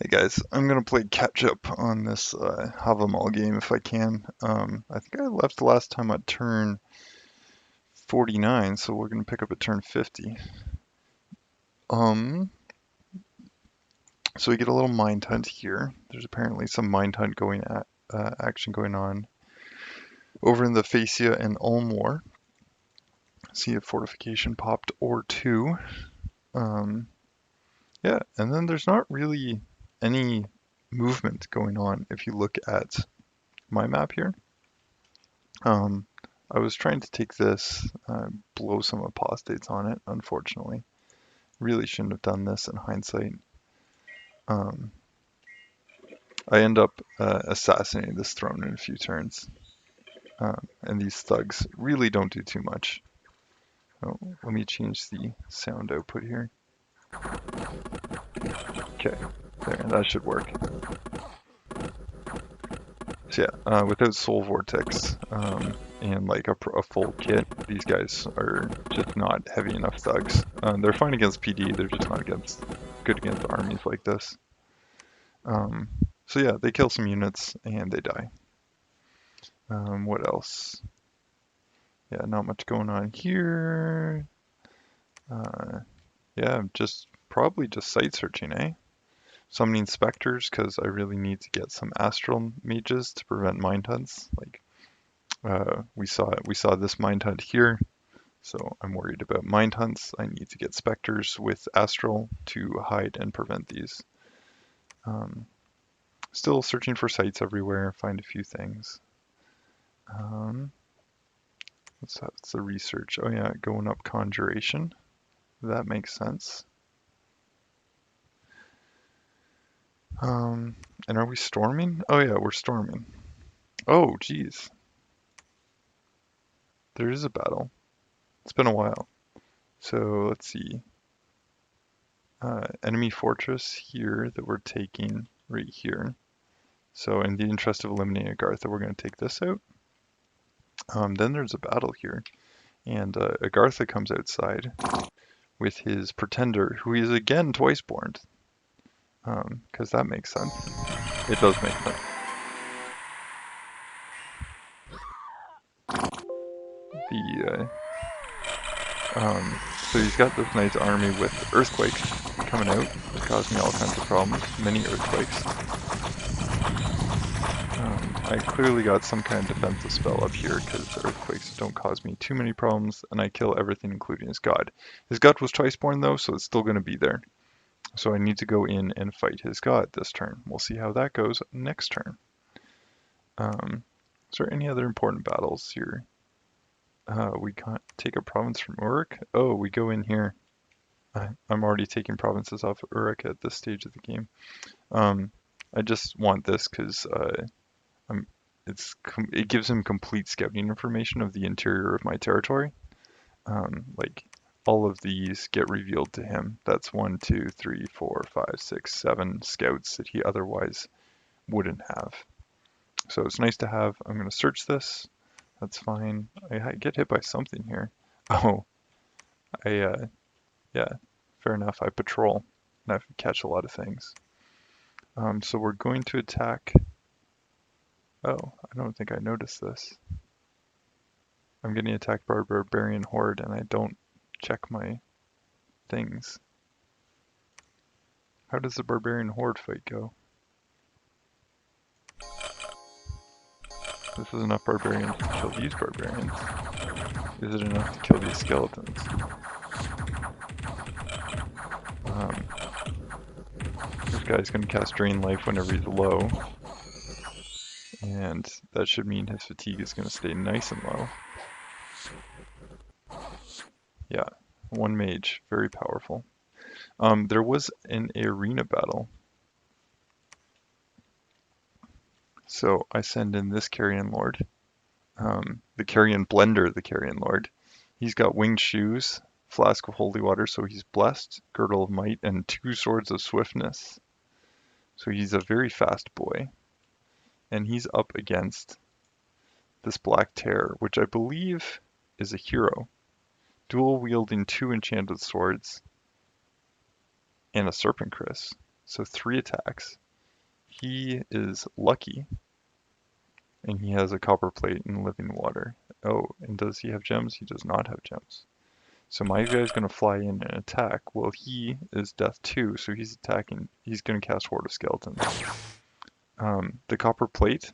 Hey guys, I'm gonna play catch up on this have 'em all game if I can. I think I left the last time at turn 49, so we're gonna pick up at turn 50. Um, so we get a little mind hunt here. There's apparently some mind hunt going at action going on over in the Phaeacia and Ulm War. See a fortification popped or two. Um, yeah, and then there's not really any movement going on if you look at my map here. Um, I was trying to take this, blow some apostates on it, unfortunately. Really shouldn't have done this in hindsight. Um, I end up assassinating this throne in a few turns. And these thugs really don't do too much. Oh, let me change the sound output here. Okay, there, that should work. So yeah, without Soul Vortex and like a full kit, these guys are just not heavy enough thugs. They're fine against PD, they're just not good against armies like this. So yeah, they kill some units and they die. What else? Yeah, not much going on here. Yeah, probably just site searching, eh? Summoning specters because I really need to get some astral mages to prevent mind hunts. Like we saw this mind hunt here, so I'm worried about mind hunts. I need to get specters with astral to hide and prevent these. Still searching for sites everywhere, find a few things. What's the research? Oh yeah, going up conjuration. That makes sense. And are we storming? Oh yeah, we're storming. Oh geez, there is a battle. It's been a while. So let's see. Enemy fortress here that we're taking right here. So in the interest of eliminating Agartha, we're going to take this out. Then there's a battle here, and Agartha comes outside with his pretender, who is again twice-born, because that makes sense. It does make sense. The so he's got this nice army with earthquakes coming out to cause me all kinds of problems. Many earthquakes. I clearly got some kind of defensive spell up here because the earthquakes don't cause me too many problems, and I kill everything including his god. His god was twice-born though, so it's still going to be there. So I need to go in and fight his god this turn. We'll see how that goes next turn. Is there any other important battles here? We can't take a province from Uruk. Oh, we go in here. I'm already taking provinces off of Uruk at this stage of the game. I just want this because it gives him complete scouting information of the interior of my territory. Like all of these get revealed to him. That's 1, 2, 3, 4, 5, 6, 7 scouts that he otherwise wouldn't have. So it's nice to have. I'm going to search this. That's fine. I get hit by something here. Oh, yeah, fair enough. I patrol and I catch a lot of things. So we're going to attack. Oh, I don't think I noticed this. I'm getting attacked by a barbarian horde and I don't check my things. How does the barbarian horde fight go? This is enough barbarians to kill these barbarians. Is it enough to kill these skeletons? This guy's going to cast Drain Life whenever he's low. And that should mean his fatigue is going to stay nice and low. Yeah, one mage, very powerful. There was an arena battle. So I send in this Carrion Lord. The Carrion Blender, the Carrion Lord. He's got winged shoes, flask of holy water, so he's blessed, girdle of might, and 2 swords of swiftness. So he's a very fast boy. And he's up against this Black Terror, which I believe is a hero. Dual wielding 2 enchanted swords and a Serpent Chris. So 3 attacks. He is lucky, and he has a copper plate and living water. Oh, and does he have gems? He does not have gems. So my guy is going to fly in and attack. Well, he is death 2, so he's attacking. He's going to cast Horde of Skeletons. The copper plate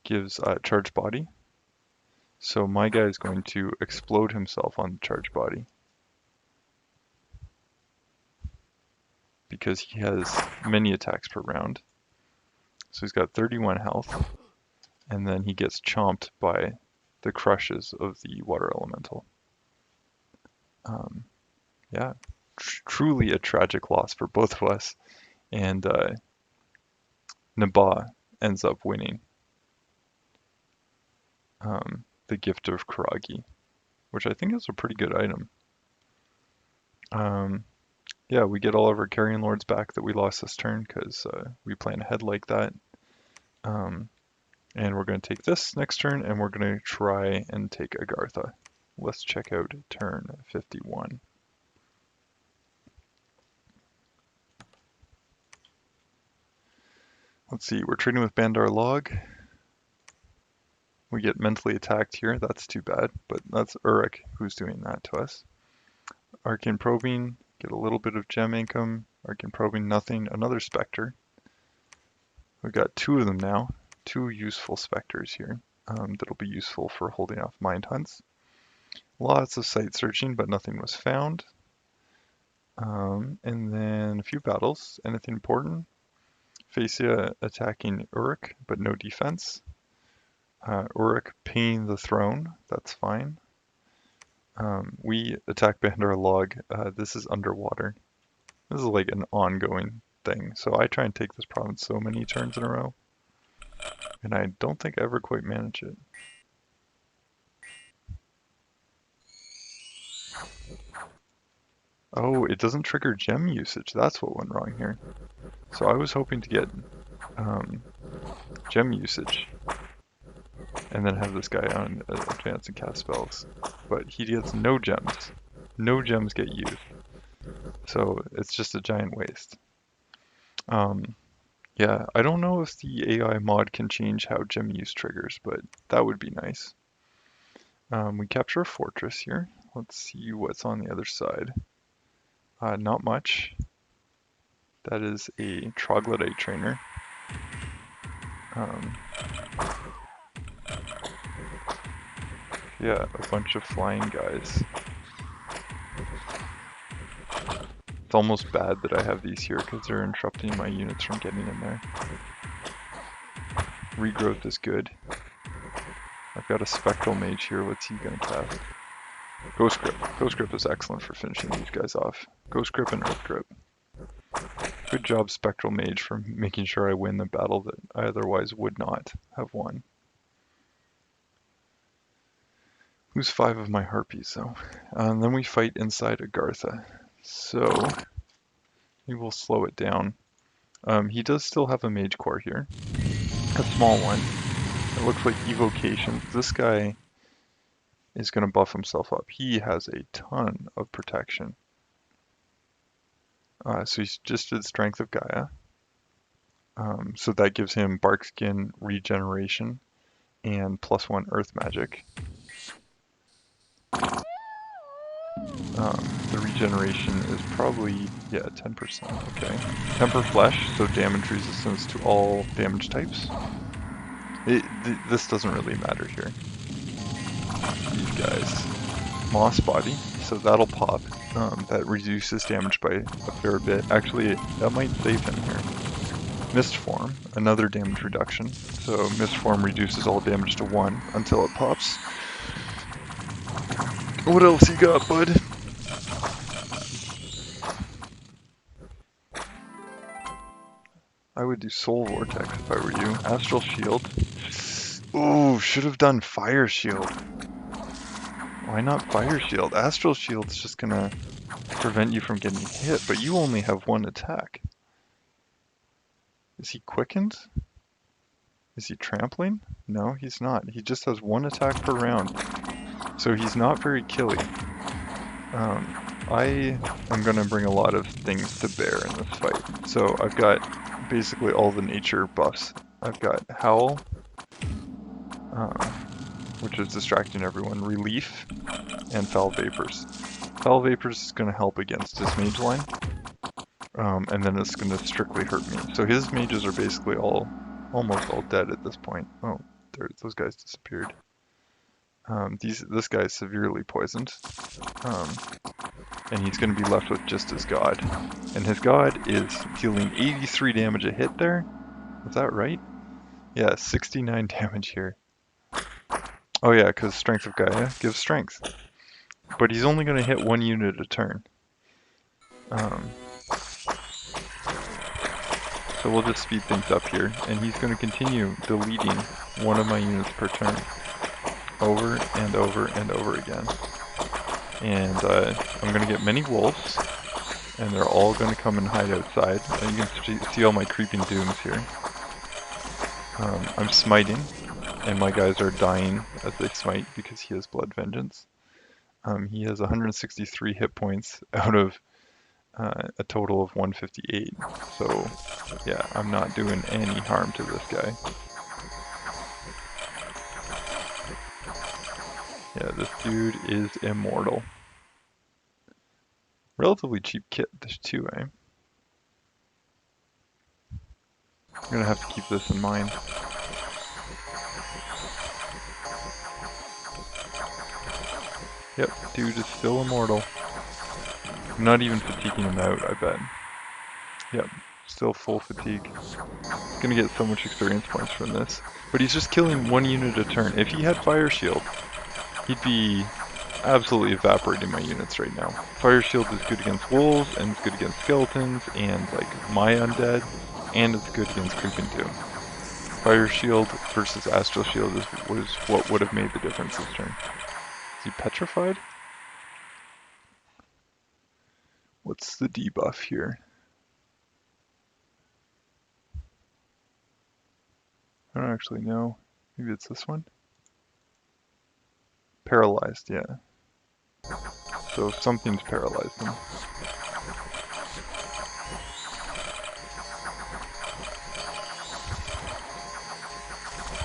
gives charged body. So my guy is going to explode himself on the charged body. Because he has many attacks per round. So he's got 31 health. And then he gets chomped by the crushes of the water elemental. Yeah, truly a tragic loss for both of us. And Naba ends up winning the Gift of Karagi, which I think is a pretty good item. Yeah, we get all of our Carrion Lords back that we lost this turn because we plan ahead like that. And we're going to take this next turn, and we're going to try and take Agartha. Let's check out turn 51. Let's see, we're trading with Bandar Log. We get mentally attacked here, that's too bad, but that's Uruk who's doing that to us. Arcane Probing, get a little bit of gem income. Arcane Probing, nothing. Another Spectre. We've got 2 of them now, 2 useful Spectres here that'll be useful for holding off Mind Hunts. Lots of site searching, but nothing was found. And then a few battles. Anything important? Phaeacia attacking Uruk, but no defense. Uruk paying the throne, that's fine. We attack Bandar Log. This is underwater. This is like an ongoing thing. So I try and take this province so many turns in a row. And I don't think I ever quite manage it. Oh, it doesn't trigger gem usage. That's what went wrong here. So I was hoping to get gem usage and then have this guy on advance and cast spells. But he gets no gems. No gems get used. So it's just a giant waste. Yeah, I don't know if the AI mod can change how gem use triggers, but that would be nice. We capture a fortress here. Let's see what's on the other side. Not much. That is a troglodyte trainer. Yeah, a bunch of flying guys. It's almost bad that I have these here because they're interrupting my units from getting in there. Regrowth is good. I've got a Spectral Mage here. What's he gonna cast? Ghost Grip. Ghost Grip is excellent for finishing these guys off. Ghost Grip and Earth Grip. Good job, Spectral Mage, for making sure I win the battle that I otherwise would not have won. Lose 5 of my Harpies, though. And then we fight inside Agartha. So, we will slow it down. He does still have a Mage Core here. A small one. It looks like evocations. This guy is going to buff himself up. He has a ton of protection. So he's just did Strength of Gaia. So that gives him Barkskin regeneration and +1 Earth Magic. The regeneration is probably, yeah, 10%, okay. Temper Flesh, so damage resistance to all damage types. This doesn't really matter here. These guys. Moss Body, so that'll pop. That reduces damage by a fair bit. Actually, that might save him here. Mist Form, another damage reduction. So Mist Form reduces all damage to 1 until it pops. What else you got, bud? I would do Soul Vortex if I were you. Astral Shield. Ooh, should have done Fire Shield. Why not Fire Shield? Astral Shield's just gonna prevent you from getting hit, but you only have 1 attack. Is he quickened? Is he trampling? No, he's not. He just has 1 attack per round. So he's not very killy. I am going to bring a lot of things to bear in this fight. So I've got basically all the nature buffs. I've got Howl, um, which is distracting everyone, Relief, and Foul Vapors. Foul Vapors is going to help against his mage line, and then it's going to strictly hurt me. So his mages are basically almost all dead at this point. Oh, those guys disappeared. This guy is severely poisoned, um, and he's going to be left with just his god. And his god is dealing 83 damage a hit there. Was that right? Yeah, 69 damage here. Oh yeah, because Strength of Gaia gives strength. But he's only going to hit 1 unit a turn. So we'll just speed things up here, and he's going to continue deleting 1 of my units per turn. Over and over and over again. And I'm going to get many wolves, and they're all going to come and hide outside. And you can see all my creeping dooms here. I'm smiting, and my guys are dying as they smite because he has Blood Vengeance. He has 163 hit points out of a total of 158. So yeah, I'm not doing any harm to this guy. Yeah, this dude is immortal. Relatively cheap kit, this too, eh? I'm gonna have to keep this in mind. Yep, dude is still immortal. I'm not even fatiguing him out, I bet. Yep, still full fatigue. Gonna get so much experience points from this. But he's just killing 1 unit a turn. If he had Fire Shield, he'd be absolutely evaporating my units right now. Fire Shield is good against wolves, and it's good against skeletons, and like my undead, and it's good against Creeping Doom. Fire Shield versus Astral Shield was what would have made the difference this turn. Is he petrified? What's the debuff here? I don't actually know. Maybe it's this one? Paralyzed, yeah. So something's paralyzed him.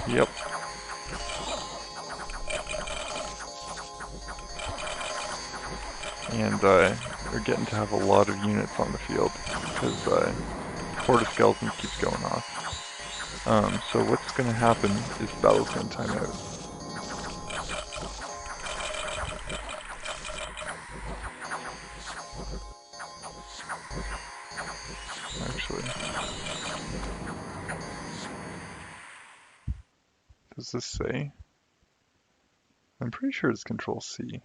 Yep. And we're getting to have a lot of units on the field because Horde of Skeletons keeps going off. So what's going to happen is the battle's going to time out. Actually, does this say? I'm pretty sure it's Control C.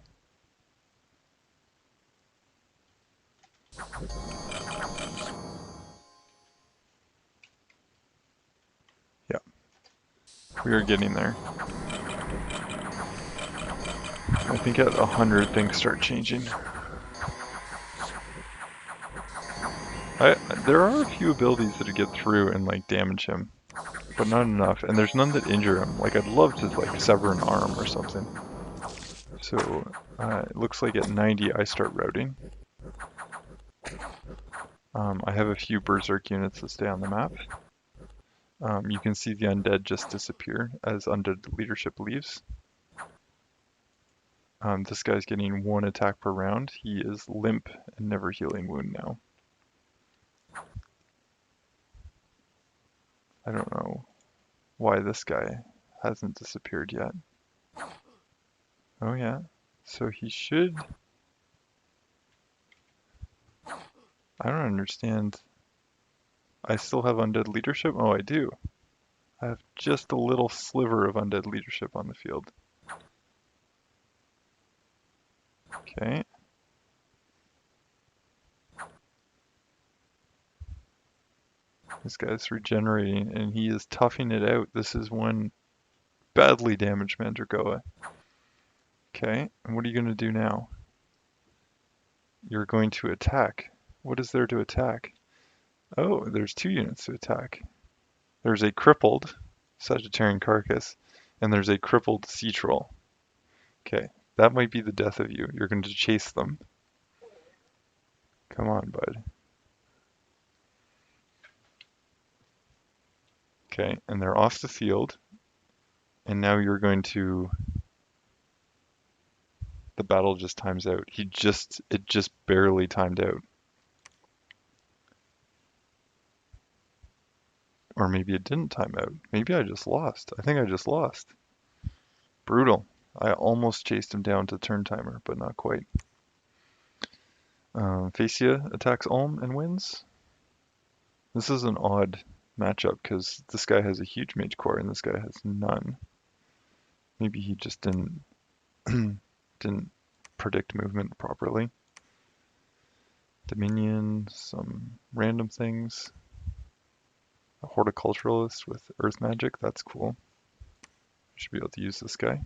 Yeah, we are getting there. I think at 100 things start changing. There are a few abilities that get through and like damage him, but not enough. And there's none that injure him. Like I'd love to like sever an arm or something. So it looks like at 90 I start routing. I have a few berserk units that stay on the map. You can see the undead just disappear as undead leadership leaves. This guy's getting 1 attack per round. He is limp and never healing wound now. I don't know why this guy hasn't disappeared yet. Oh yeah, so he should... I don't understand. I still have undead leadership? Oh, I do. I have just a little sliver of undead leadership on the field. Okay. This guy's regenerating and he is toughing it out. This is one badly damaged Mandragoa. Okay, and what are you going to do now? You're going to attack. What is there to attack? Oh, there's 2 units to attack. There's a crippled Sagittarian Carcass, and there's a crippled Sea Troll. Okay, that might be the death of you. You're going to chase them. Come on, bud. Okay, and they're off the field, and now you're going to, the battle just times out. It just barely timed out. Or maybe it didn't time out. Maybe I just lost. I think I just lost. Brutal. I almost chased him down to turn timer, but not quite. Phaeacia attacks Ulm and wins. This is an odd matchup because this guy has a huge mage core and this guy has none. Maybe he just didn't didn't predict movement properly. Dominion, some random things. A horticulturalist with earth magic, that's cool. Should be able to use this guy.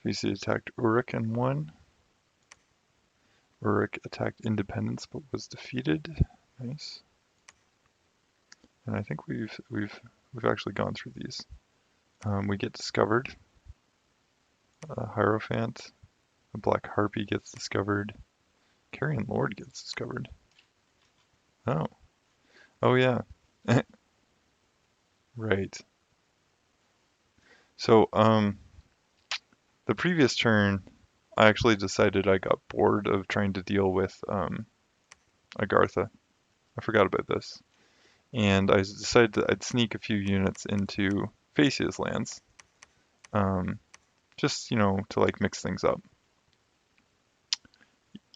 Phaeacia attacked Uruk and won. Uruk attacked Independence but was defeated. Nice. And I think we've actually gone through these. We get discovered. A Hierophant. A Black Harpy gets discovered. Carrion Lord gets discovered. Oh. Oh yeah. Right. So, the previous turn, I actually decided I got bored of trying to deal with Agartha. I forgot about this. And I decided that I'd sneak a few units into Phaeacia's lands. Just, to like mix things up.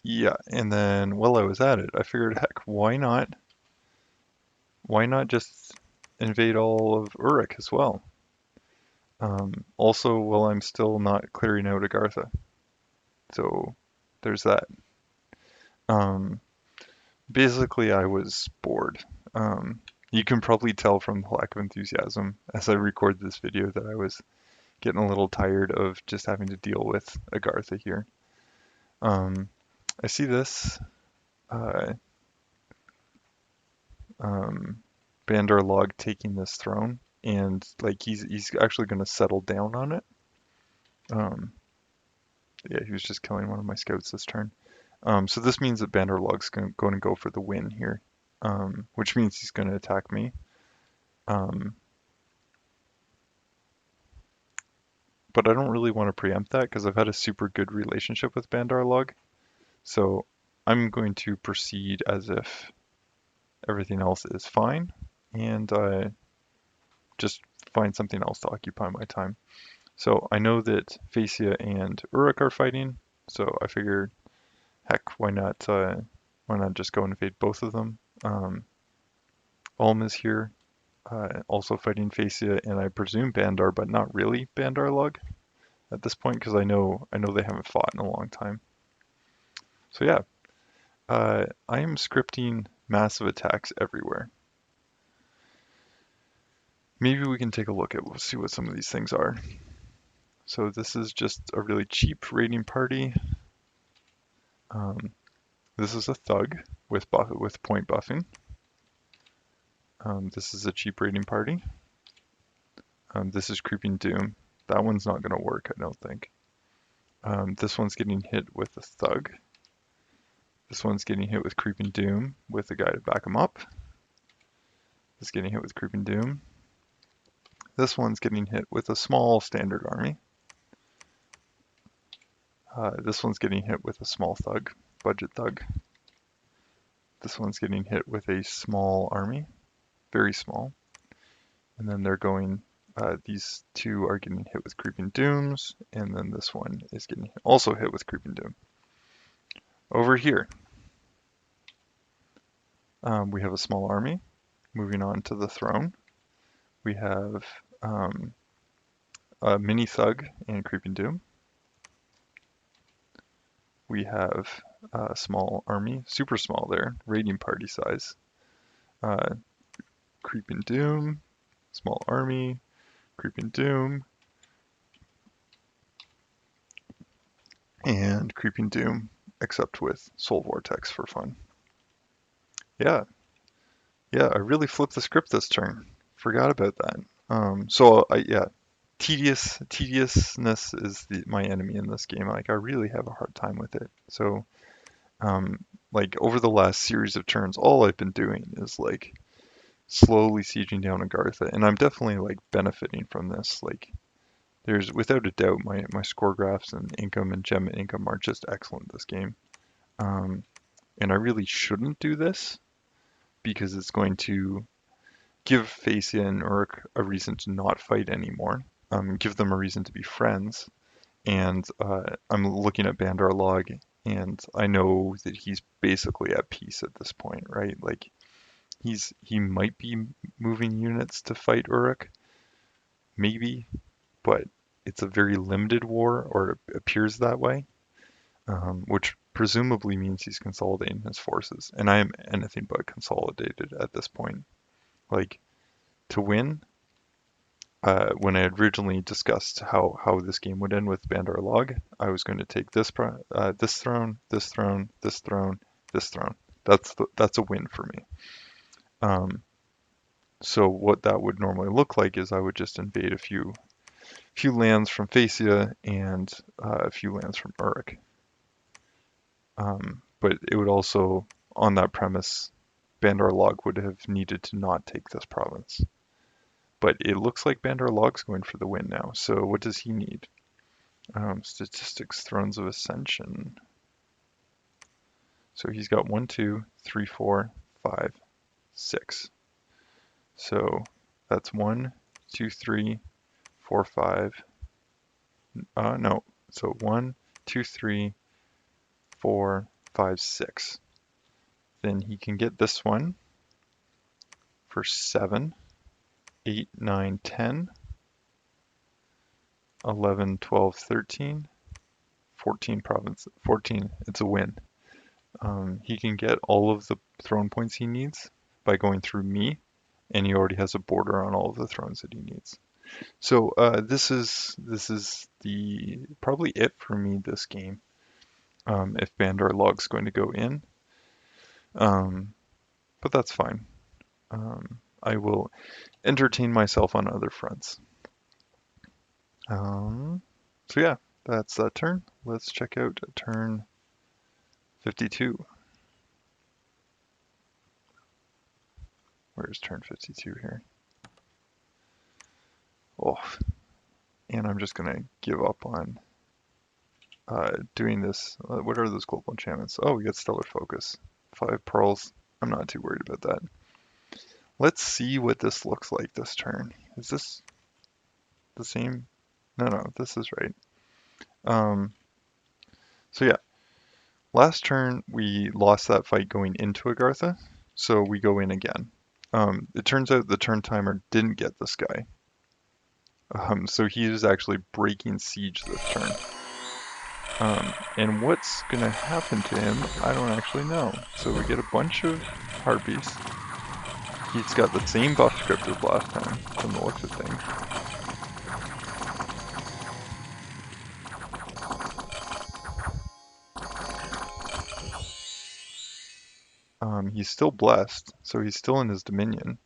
Yeah, and then while I was at it, I figured, heck, why not? Why not just invade all of Uruk as well? Also, while I'm still not clearing out Agartha. So there's that. Basically, I was bored. You can probably tell from the lack of enthusiasm as I record this video that I was getting a little tired of just having to deal with Agartha here. I see this. Bandar Log taking this throne, and like he's actually going to settle down on it. Yeah, he was just killing one of my scouts this turn. So this means that Bandar Log's going to go for the win here, which means he's going to attack me. But I don't really want to preempt that because I've had a super good relationship with Bandar Log. So I'm going to proceed as if everything else is fine and just find something else to occupy my time. So I know that Phaeacia and Uruk are fighting, so I figured, heck, why not just go and invade both of them? Ulm is here, also fighting Phaeacia, and I presume Bandar, but not really Bandar Log at this point because I know they haven't fought in a long time. So yeah, I am scripting massive attacks everywhere. Maybe we can take a look at, we'll see what some of these things are. So this is just a really cheap raiding party. This is a thug with point buffing. This is a cheap raiding party. This is Creeping Doom. That one's not going to work, I don't think. This one's getting hit with a thug. This one's getting hit with Creeping Doom with a guy to back him up. This is getting hit with Creeping Doom. This one's getting hit with a small standard army. This one's getting hit with a small thug, budget thug. This one's getting hit with a small army, very small. And then they're going, these two are getting hit with Creeping Dooms, and then this one is getting also hit with Creeping Doom. Over here, we have a small army. Moving on to the throne, we have a mini thug and Creeping Doom. We have a small army, super small there, raiding party size. Creeping Doom, small army, Creeping Doom, and Creeping Doom, except with Soul Vortex for fun. Yeah, I really flipped the script this turn. Forgot about that. Yeah, tediousness is my enemy in this game. Like I really have a hard time with it. So like over the last series of turns, all I've been doing is like slowly sieging down Agartha, and I'm definitely like benefiting from this. Like there's without a doubt my score graphs and income and gem income are just excellent this game. And I really shouldn't do this because it's going to give Phaeacia and Uruk a reason to not fight anymore. Give them a reason to be friends. And I'm looking at Bandar Log, and I know that he's basically at peace at this point, right? Like he might be moving units to fight Uruk, maybe, but it's a very limited war, or it appears that way, which presumably means he's consolidating his forces. And I am anything but consolidated at this point. Like to win, when I had originally discussed how this game would end with Bandar Log, I was going to take this this throne, this throne, this throne, this throne. That's a win for me. So what that would normally look like is I would just invade a few lands from Phaeacia and a few lands from Uruk. But it would also, on that premise, Bandar Log would have needed to not take this province. But it looks like Bandar Log's going for the win now. So what does he need? Statistics, Thrones of Ascension. So he's got 1, 2, 3, 4, 5, 6. So that's 1, 2, 3, 4, 5. No. So 1, 2, 3, 4, 5, 6. Then he can get this one for 7, 8, 9, 10, 11, 12, 13, 14 province, 14. It's a win. He can get all of the throne points he needs by going through me, and he already has a border on all of the thrones that he needs. So this is the probably it for me this game. If Bandar Log's going to go in, but that's fine. I will entertain myself on other fronts. So yeah, that's that turn. Let's check out turn 52. Where's turn 52 here? Oh, and I'm just gonna give up on doing this. What are those global enchantments? Oh, we got Stellar Focus. 5 pearls. I'm not too worried about that. Let's see what this looks like this turn. Is this the same? No, this is right. So yeah, last turn we lost that fight going into Agartha, so we go in again. It turns out the turn timer didn't get this guy. So he is actually breaking siege this turn. And what's going to happen to him, I don't actually know. So we get a bunch of harpies. He's got the same buff script as last time, from the looks of things. He's still blessed, so he's still in his dominion.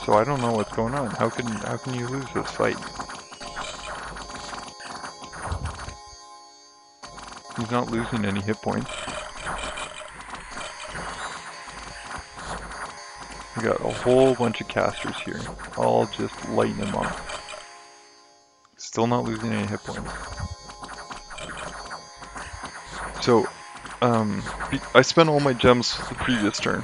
So I don't know what's going on. How can you lose this fight? He's not losing any hit points. We got a whole bunch of casters here, all just lighting him up. Still not losing any hit points. So, I spent all my gems the previous turn.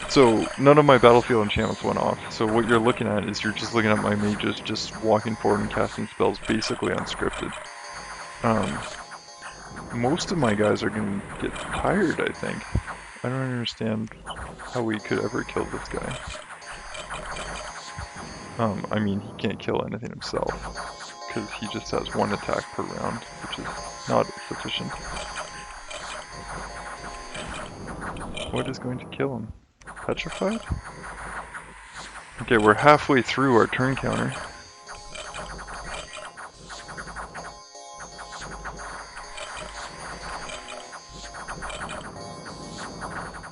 So none of my battlefield enchantments went off. So what you're looking at is you're just looking at my mages just walking forward and casting spells basically unscripted. Most of my guys are going to get tired, I think. I don't understand how we could ever kill this guy. I mean, he can't kill anything himself, because he just has 1 attack per round, which is not sufficient. What is going to kill him? Petrified? Okay, we're halfway through our turn counter.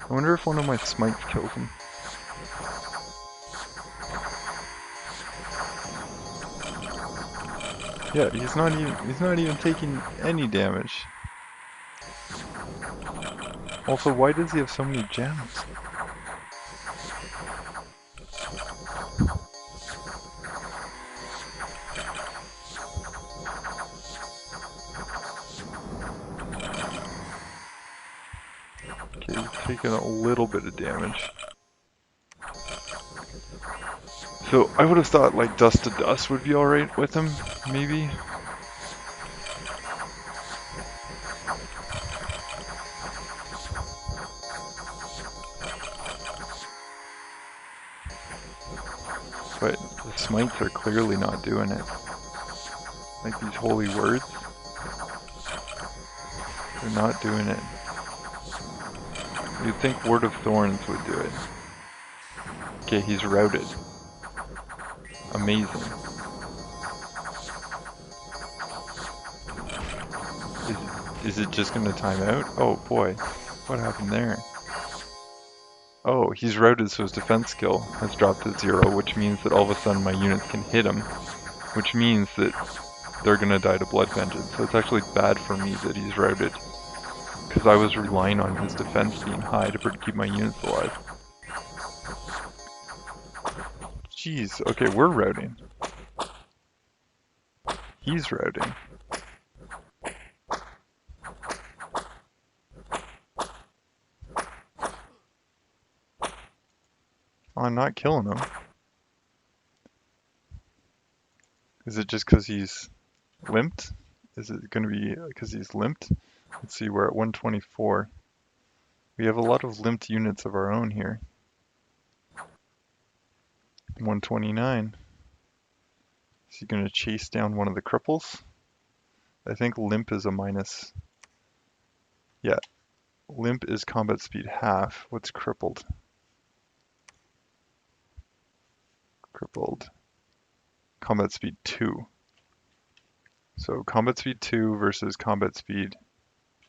I wonder if one of my smites kills him. Yeah, he's not even taking any damage. Also, why does he have so many gems? Okay, he's taking a little bit of damage. So I would have thought like dust to dust would be alright with him, maybe. But the smites are clearly not doing it. Like these holy words, they're not doing it. You'd think Word of Thorns would do it. Okay, he's routed. Amazing. Is it just gonna time out? Oh boy, what happened there? Oh, he's routed, so his defense skill has dropped to 0, which means that all of a sudden my units can hit him, which means that they're gonna die to Blood Vengeance. So it's actually bad for me that he's routed, because I was relying on his defense being high to keep my units alive. Jeez, okay, we're routing. He's routing. I'm not killing him. Is it just because he's limped? Is it going to be because he's limped? Let's see, we're at 124. We have a lot of limped units of our own here. 129. Is he going to chase down one of the cripples? I think limp is a minus. Yeah, limp is combat speed half. What's crippled? Crippled. Combat speed 2. So combat speed 2 versus combat speed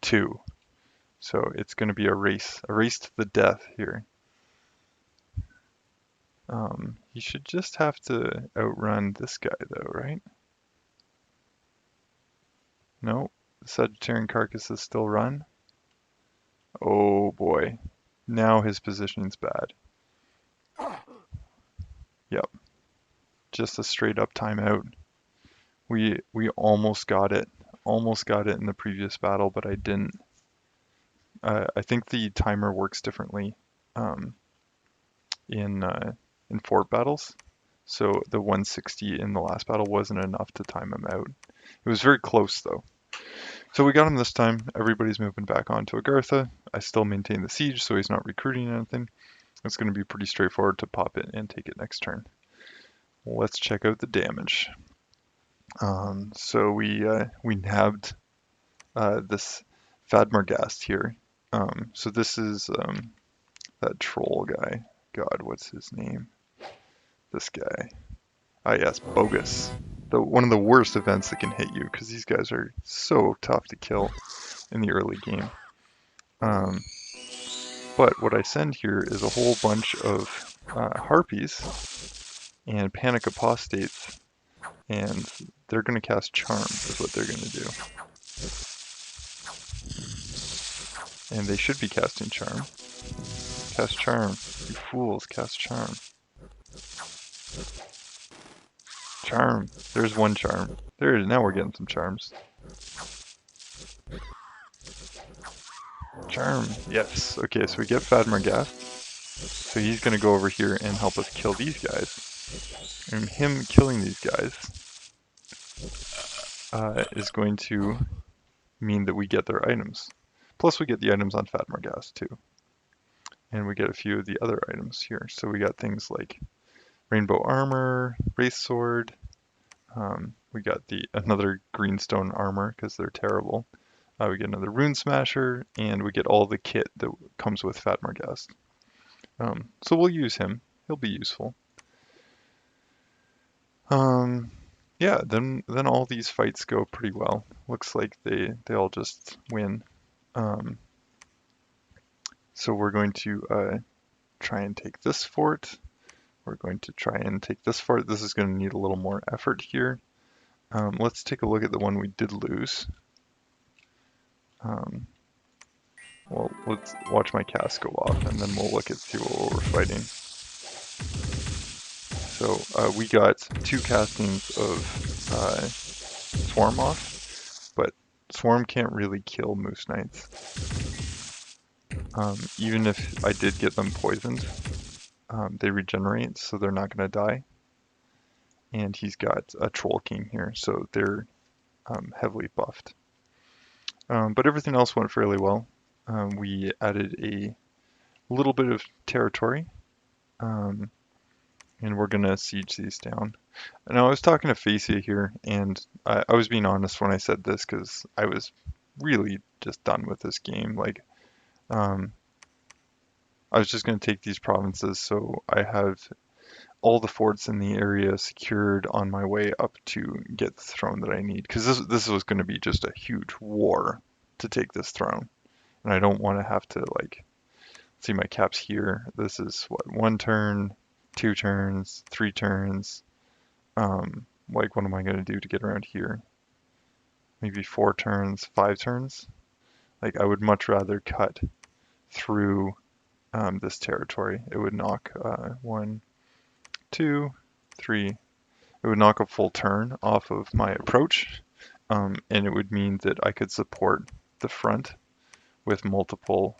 2. So it's going to be a race to the death here. He should just have to outrun this guy though, right? No, the Sagittarian carcasses still run. Oh boy, now his positioning's bad. Yep, just a straight up timeout. We almost got it in the previous battle, but I didn't. I think the timer works differently in fort battles. So the 160 in the last battle wasn't enough to time him out. It was very close though. So we got him this time. Everybody's moving back onto Agartha. I still maintain the siege, so he's not recruiting anything. It's going to be pretty straightforward to pop it and take it next turn. Let's check out the damage. So we nabbed this Fadmargast here. So this is that troll guy. God, what's his name? This guy. Ah, yes, Bogus. One of the worst events that can hit you, because these guys are so tough to kill in the early game. But what I send here is a whole bunch of harpies and panic apostates, and they're going to cast charm is what they're going to do. And they should be casting charm. Cast charm. You fools, cast charm. Charm. There's one charm. There it is. Now we're getting some charms. Charm. Yes. Okay, so we get Fadmargast. So he's going to go over here and help us kill these guys. And him killing these guys is going to mean that we get their items. Plus we get the items on Fadmargast too. And we get a few of the other items here. So we got things like rainbow armor, wraith sword. We got another greenstone armor because they're terrible. We get another rune smasher, and we get all the kit that comes with Fadmargast. So we'll use him. He'll be useful. Yeah, then all these fights go pretty well. Looks like they all just win. So we're going to try and take this fort. We're going to try and take this fort. This is going to need a little more effort here. Let's take a look at the one we did lose. Well, let's watch my cast go off, and then we'll look at see what we're fighting. So we got 2 castings of Swarm off, but Swarm can't really kill Moose Knights. Even if I did get them poisoned, they regenerate, so they're not going to die. And he's got a Troll King here, so they're heavily buffed. But everything else went fairly well. We added a little bit of territory, and we're going to siege these down. Now, I was talking to Phaeacia here, and I was being honest when I said this because I was really just done with this game. Like, I was just going to take these provinces, so I have all the forts in the area secured on my way up to get the throne that I need. Because this was going to be just a huge war to take this throne. And I don't want to have to, like, see my caps here. This is, what, 1 turn, 2 turns, 3 turns. Like, what am I going to do to get around here? Maybe 4 turns, 5 turns? Like, I would much rather cut through this territory. It would knock 1, 2, 3. It would knock a full turn off of my approach, and it would mean that I could support the front with multiple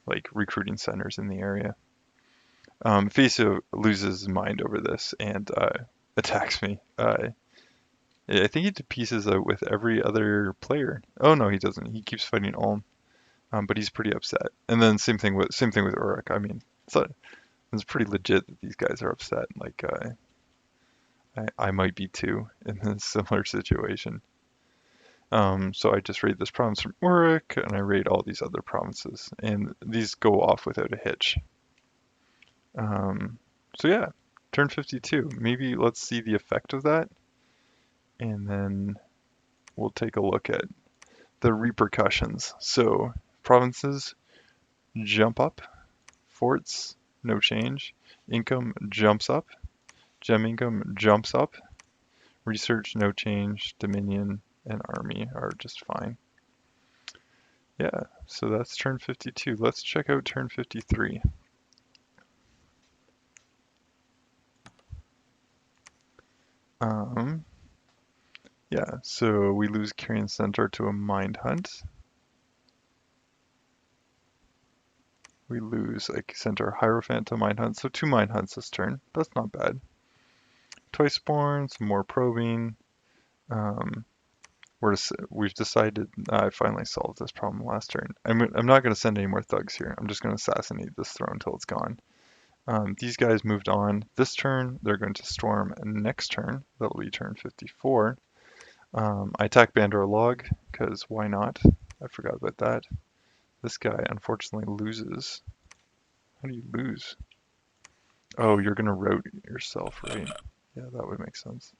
like recruiting centers in the area. Phaeacia loses his mind over this and attacks me. I think he pieces out with every other player. Oh no, he doesn't. He keeps fighting Ulm, but he's pretty upset. And then same thing with Uruk. I mean, it's pretty legit that these guys are upset. Like I might be too in a similar situation. So I just raid this province from Uruk, and I raid all these other provinces, and these go off without a hitch. So yeah, turn 52. Maybe let's see the effect of that, and then we'll take a look at the repercussions. So provinces jump up, forts no change, income jumps up, gem income jumps up, research no change, dominion and army are just fine. Yeah, so that's turn 52. Let's check out turn 53. Yeah, so we lose Carrion Centaur to a Mind Hunt. We lose like Centaur Hierophant to Mind Hunt, so 2 Mind Hunts this turn. That's not bad. Twice Born, some more probing. We've decided, I finally solved this problem last turn. I'm not going to send any more thugs here. I'm just going to assassinate this throne until it's gone. These guys moved on this turn. They're going to storm next turn. That'll be turn 54. I attack Bandar Log, because why not? I forgot about that. This guy unfortunately loses. How do you lose? Oh, you're going to route yourself, right? Yeah, that would make sense.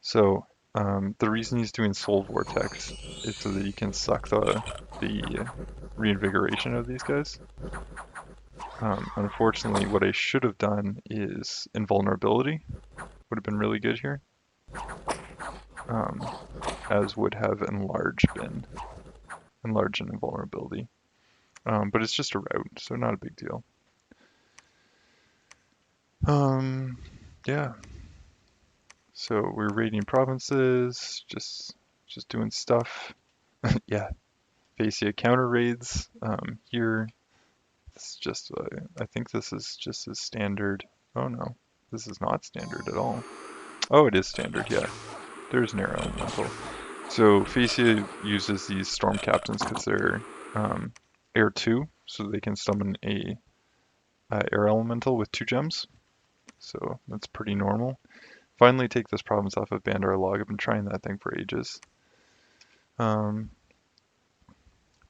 So, the reason he's doing Soul Vortex is so that he can suck the reinvigoration of these guys. Unfortunately, what I should have done is Invulnerability. Would have been really good here. As would have Enlarge been. Enlarge and Invulnerability. But it's just a route, so not a big deal. Yeah. So we're raiding provinces, just doing stuff. Yeah, Phaeacia counter raids here. It's just, I think this is just as standard. Oh no, this is not standard at all. Oh, it is standard, yeah. There's an air elemental. So Phaeacia uses these storm captains because they're air 2, so they can summon a air elemental with 2 gems. So that's pretty normal. Finally take this province off of Bandar Log. I've been trying that thing for ages.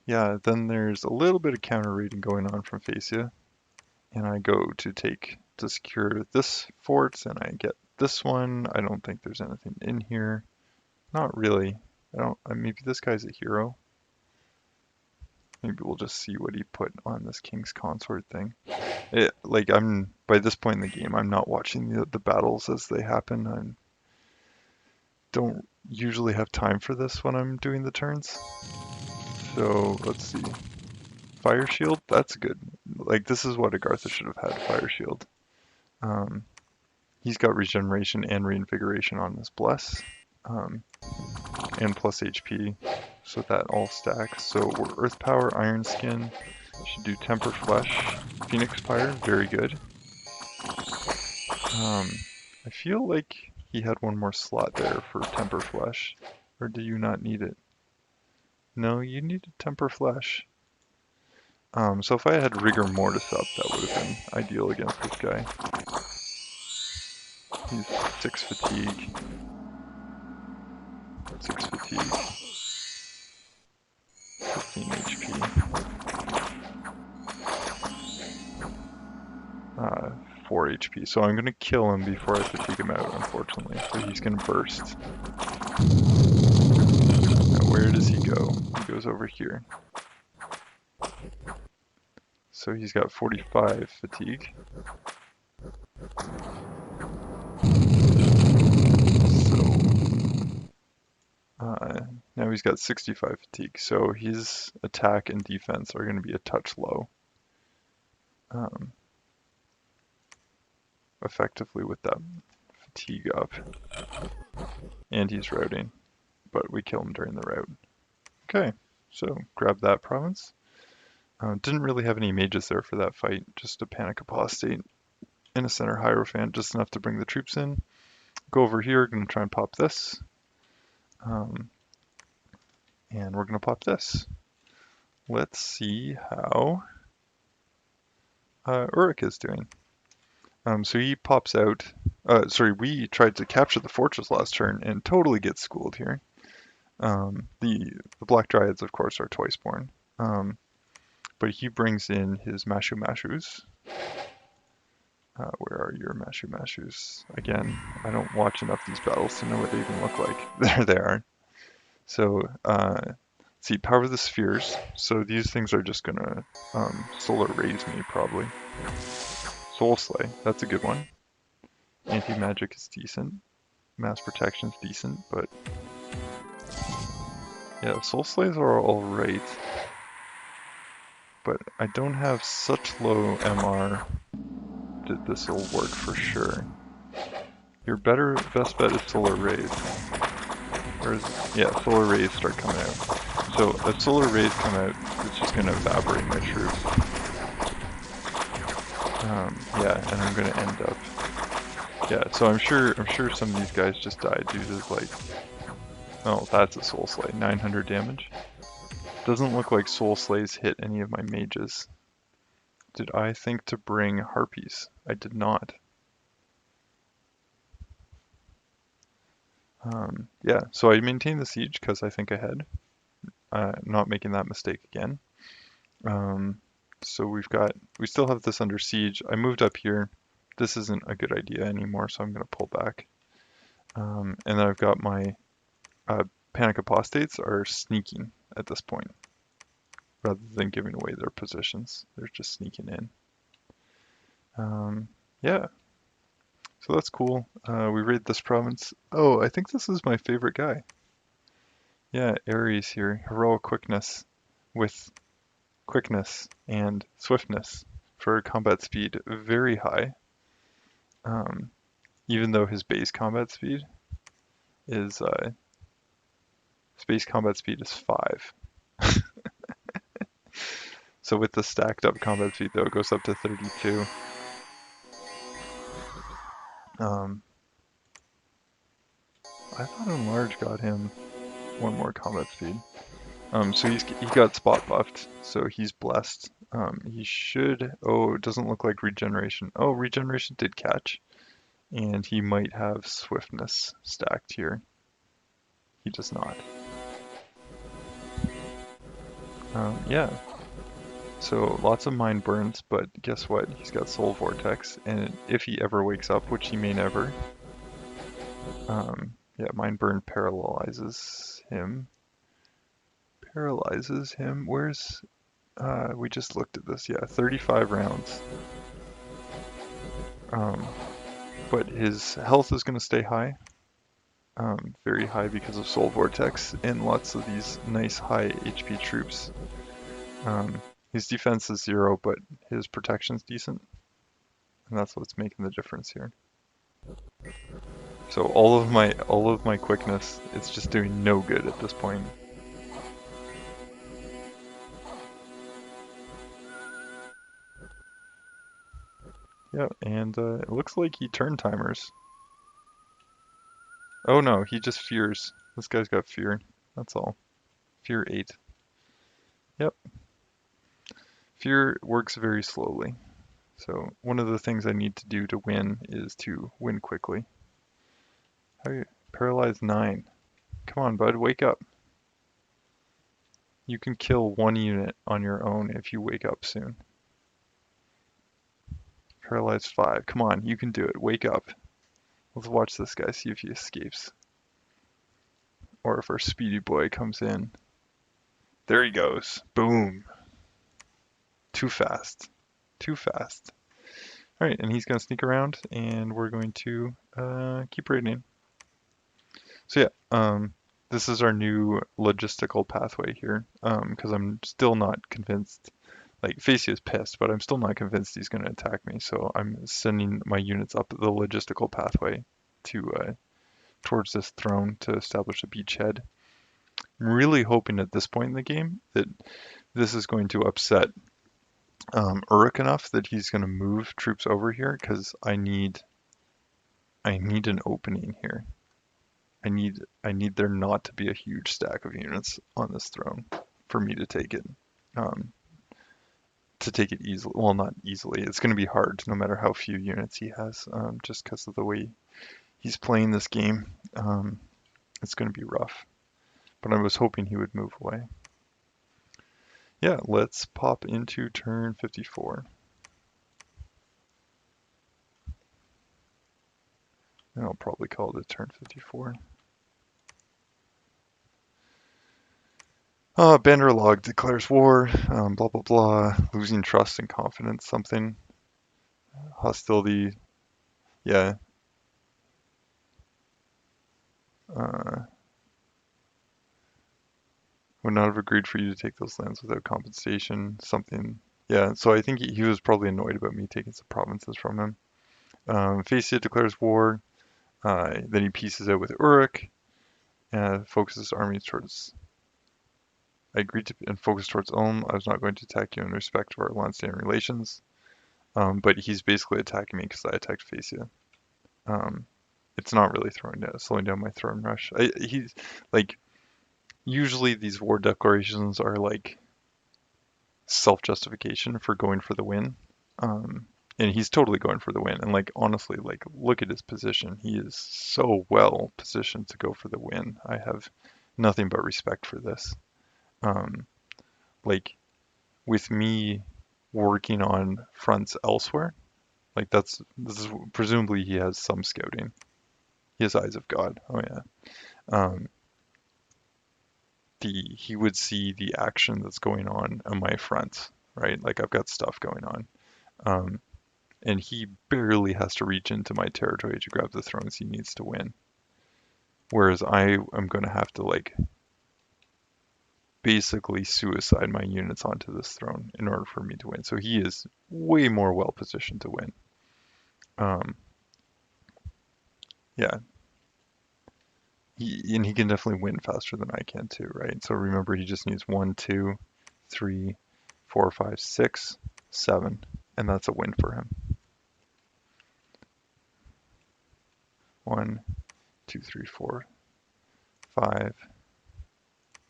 Yeah, then there's a little bit of counter raiding going on from Phaeacia. And I go to secure this fort, and I get this one. I don't think there's anything in here. Not really. Maybe this guy's a hero. Maybe we'll just see what he put on this King's Consort thing. Like, I'm by this point in the game, I'm not watching the battles as they happen. I don't usually have time for this when I'm doing the turns. So let's see. Fire shield, that's good. Like this is what Agartha should have had, fire shield. He's got regeneration and reinvigoration on his bless. And plus HP, so that all stacks. So we're Earth Power, Iron Skin, should do Temper Flesh, Phoenix Pyre, very good. I feel like he had one more slot there for Temper Flesh, or do you not need it? No, you needed Temper Flesh. So if I had Rigor Mortis up, that would have been ideal against this guy. He's 6 fatigue. 6 fatigue. 15 HP. 4 HP. So I'm going to kill him before I fatigue him out, unfortunately. So he's going to burst. Now where does he go? He goes over here. So he's got 45 fatigue. Now he's got 65 fatigue, so his attack and defense are going to be a touch low. Effectively with that fatigue up. And he's routing, but we kill him during the rout. Okay, so grab that province. Didn't really have any mages there for that fight, just a Panic Apostate and a Center Hierophant, just enough to bring the troops in. Go over here, gonna try and pop this. And we're gonna pop this. Let's see how Uruk is doing. So he pops out. We tried to capture the fortress last turn and totally get schooled here. The Black Dryads, of course, are Toysborn. But he brings in his Mashu Mashus. Where are your Mashu Mashus? Again, I don't watch enough these battles to know what they even look like. There they are. So, see, Power of the Spheres. So these things are just gonna solar raise me, probably. Soul Slay, that's a good one. Anti-magic is decent. Mass protection is decent, but yeah, Soul Slays are alright. But I don't have such low MR that this will work for sure. Your best bet is Solar Rays. Yeah, Solar Rays start coming out. So if Solar Rays come out, it's just going to evaporate my troops. Yeah, and I'm going to end up... Yeah, so I'm sure some of these guys just died due to like... Oh, that's a Soul Slay, 900 damage. Doesn't look like Soul Slays hit any of my mages. Did I think to bring Harpies? I did not. Yeah, so I maintained the siege because I think ahead. Not making that mistake again. So we still have this under siege. I moved up here. This isn't a good idea anymore, so I'm going to pull back. And then I've got my Panic Apostates are sneaking at this point, rather than giving away their positions. They're just sneaking in. Yeah, so that's cool. We raid this province. Oh, I think this is my favorite guy. Yeah, Ares here. Heroic quickness with quickness and swiftness for combat speed very high. Even though his base combat speed is 5. So with the stacked up combat speed though, it goes up to 32. I thought Enlarge got him one more combat speed. So he got spot buffed, so he's blessed. He should, oh, it doesn't look like regeneration. Oh, regeneration did catch. And he might have swiftness stacked here. He does not. Yeah. So lots of mind burns, but guess what? He's got Soul Vortex, and if he ever wakes up, which he may never, yeah, mind burn paralyzes him. Where's, we just looked at this, yeah, 35 rounds. Um, but his health is going to stay high, very high because of Soul Vortex and lots of these nice high HP troops. His defense is 0, but his protection's decent, and that's what's making the difference here. So all of my quickness, it's just doing no good at this point. Yeah, and it looks like he turned timers. Oh no, he just fears. This guy's got fear. That's all. Fear 8. Yep. Fear works very slowly. So one of the things I need to do to win is to win quickly. How are you? Paralyzed 9. Come on, bud, wake up. You can kill 1 unit on your own if you wake up soon. Paralyzed 5. Come on, you can do it. Wake up. Let's watch this guy, see if he escapes. Or if our speedy boy comes in. There he goes. Boom. Too fast. Too fast. Alright, and he's going to sneak around, and we're going to keep raiding. So yeah, this is our new logistical pathway here, because I'm still not convinced. Like, Phaeacia is pissed, but I'm still not convinced he's going to attack me, so I'm sending my units up the logistical pathway to towards this throne to establish a beachhead. I'm really hoping at this point in the game that this is going to upset Uruk enough that he's going to move troops over here, because I need an opening here. I need there not to be a huge stack of units on this throne for me to take it. To take it easily. Well, not easily. It's going to be hard no matter how few units he has, just because of the way he's playing this game. It's going to be rough. But I was hoping he would move away. Yeah, let's pop into turn 54. And I'll probably call it a turn 54. Bandar Log declares war, blah blah blah, losing trust and confidence, something. Hostility, yeah. Would not have agreed for you to take those lands without compensation, something. Yeah, so I think he was probably annoyed about me taking some provinces from him. Phaeacia declares war, then he pieces out with Uruk, and focuses armies towards. I agreed to and focus towards Ulm. I was not going to attack you in respect of our long-standing relations, but he's basically attacking me because I attacked Phaeacia. It's not really slowing down my throne rush. He's like, usually these war declarations are like self-justification for going for the win. And he's totally going for the win. And like, honestly, like, look at his position. He is so well positioned to go for the win. I have nothing but respect for this. Like, with me working on fronts elsewhere, like this is presumably he has some scouting. He has eyes of God. Oh yeah. Um, he would see the action that's going on my front, right? Like, I've got stuff going on. And he barely has to reach into my territory to grab the thrones he needs to win. Whereas I am going to have to, like, basically suicide my units onto this throne in order for me to win. So he is way more well positioned to win. Yeah. And he can definitely win faster than I can too, right? So remember, he just needs 1, 2, 3, 4, 5, 6, 7, and that's a win for him. 1, 2, 3, 4, 5,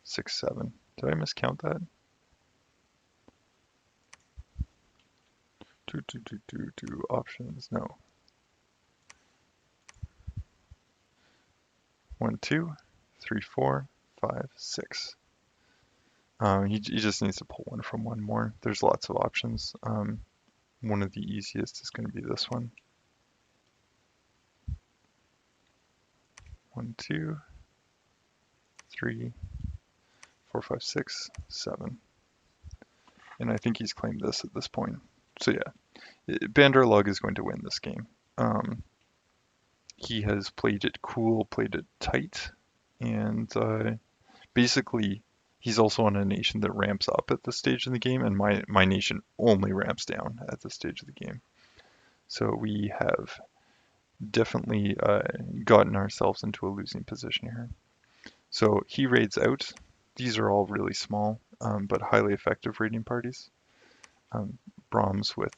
6, 7. Did I miscount that? Two options. No. 1, 2, 3, 4, 5, 6. He just needs to pull one from one more. There's lots of options. One of the easiest is going to be this one. 1, 2, 3, 4, 5, 6, 7. And I think he's claimed this at this point. So yeah, Bandar Log is going to win this game. He has played it cool, played it tight, and basically he's also on a nation that ramps up at this stage in the game, and my nation only ramps down at this stage of the game. So we have definitely gotten ourselves into a losing position here. So he raids out. These are all really small, but highly effective raiding parties. Brahms with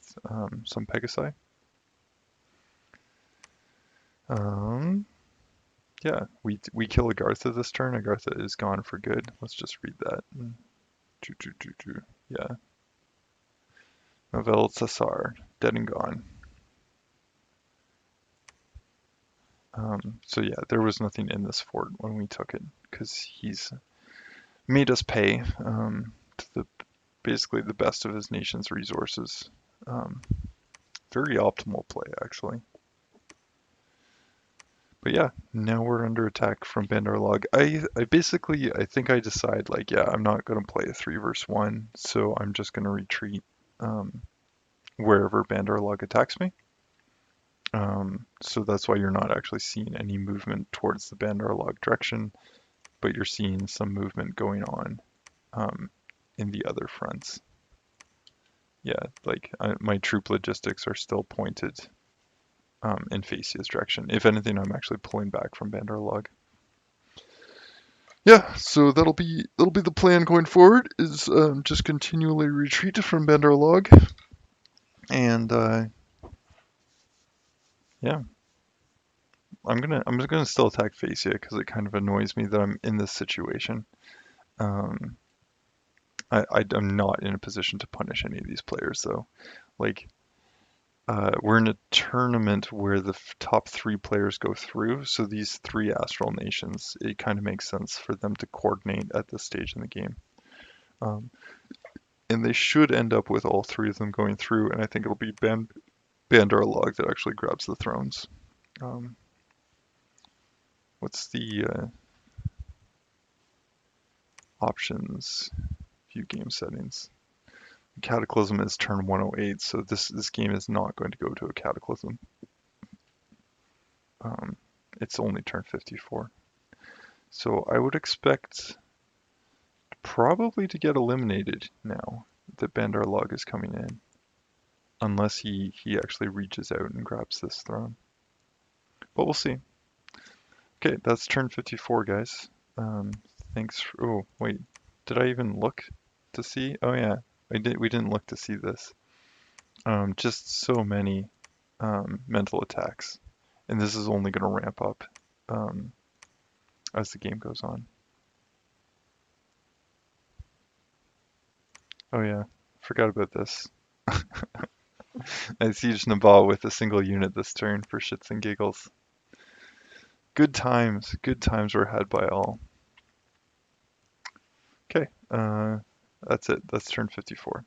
some Pegasi. Yeah, we kill Agartha this turn. Agartha is gone for good. Let's just read that. Yeah. Novel Cesar, dead and gone. So yeah, there was nothing in this fort when we took it, because he's made us pay to basically the best of his nation's resources. Very optimal play, actually. But yeah, now we're under attack from Bandar Log. I think I decide like, yeah, I'm not gonna play a 3 versus 1, so I'm just gonna retreat wherever Bandar Log attacks me. So that's why you're not actually seeing any movement towards the Bandar Log direction, but you're seeing some movement going on in the other fronts. Yeah, like my troop logistics are still pointed in Phaeacia's direction. If anything, I'm actually pulling back from Bandar Log. Yeah, so that'll be the plan going forward. Is just continually retreat from Bandar Log, and yeah, I'm just gonna still attack Phaeacia because it kind of annoys me that I'm in this situation. Um, I'm not in a position to punish any of these players though. Like we're in a tournament where the top 3 players go through, so these 3 Astral nations, it kind of makes sense for them to coordinate at this stage in the game. And they should end up with all 3 of them going through, and I think it'll be Bandar Log that actually grabs the thrones. What's the options? View game settings. Cataclysm is turn 108, so this game is not going to go to a Cataclysm. It's only turn 54. So I would expect probably to get eliminated now that Bandar Log is coming in. Unless he actually reaches out and grabs this throne. But we'll see. Okay, that's turn 54, guys. Thanks for, oh, wait. Did I even look to see? Oh yeah, we didn't look to see this. Just so many mental attacks. And this is only going to ramp up as the game goes on. Oh yeah, forgot about this. I sieged Nabal with a single unit this turn for shits and giggles. Good times were had by all. Okay, that's it. That's turn 54.